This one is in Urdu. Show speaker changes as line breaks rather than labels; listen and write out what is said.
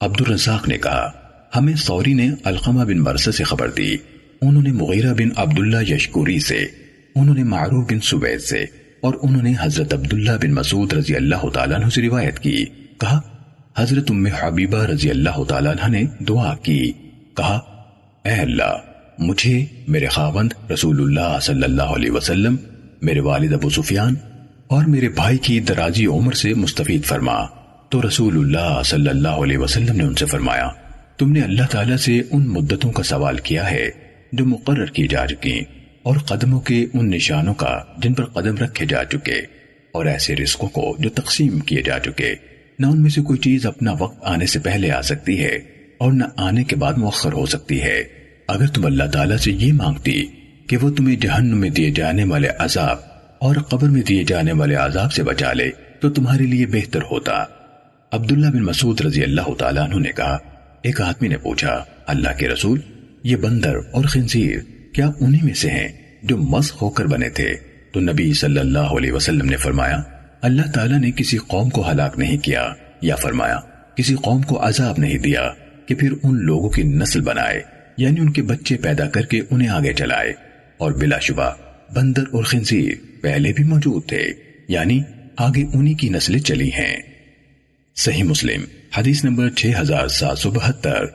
عبد الرزاق نے کہا ہمیں ثوری نے علقمہ بن مرثد سے خبر دی، انہوں نے مغیرہ بن عبداللہ یشکوری سے، انہوں نے معروف بن سوید سے، اور انہوں نے حضرت عبداللہ بن مسعود رضی اللہ تعالیٰ عنہ سے روایت کی۔ کہا حضرت ام حبیبہ رضی اللہ تعالیٰ عنہ نے دعا کی، کہا اے اللہ مجھے، میرے خاوند رسول اللہ صلی اللہ علیہ وسلم، میرے والد ابو سفیان اور میرے بھائی کی درازی عمر سے مستفید فرما۔ تو رسول اللہ صلی اللہ علیہ وسلم نے ان سے فرمایا تم نے اللہ تعالیٰ سے ان مدتوں کا سوال کیا ہے جو مقرر کی جا چکی، اور قدموں کے ان نشانوں کا جن پر قدم رکھے جا چکے، اور ایسے رزقوں کو جو تقسیم کیے جا چکے، نہ ان میں سے کوئی چیز اپنا وقت آنے سے پہلے آ سکتی ہے اور نہ آنے کے بعد مؤخر ہو سکتی ہے۔ اگر تم اللہ تعالیٰ سے یہ مانگتی کہ وہ تمہیں جہنم میں دیے جانے والے عذاب اور قبر میں دیے جانے والے عذاب سے بچا لے تو تمہارے لیے بہتر ہوتا۔ عبداللہ بن مسعود رضی اللہ تعالیٰ عنہ نے کہا ایک آدمی نے پوچھا اللہ کے رسول، یہ بندر اور خنزیر کیا انہی میں سے ہیں جو مسخ ہو کر بنے تھے؟ تو نبی صلی اللہ علیہ وسلم نے فرمایا اللہ تعالیٰ نے کسی قوم کو ہلاک نہیں کیا، یا فرمایا کسی قوم کو عذاب نہیں دیا کہ پھر ان لوگوں کی نسل بنائے، یعنی ان کے بچے پیدا کر کے انہیں آگے چلائے، اور بلا شبہ بندر اور خنزیر پہلے بھی موجود تھے، یعنی آگے انہی کی نسلیں چلی ہیں۔ صحیح مسلم حدیث نمبر 6772۔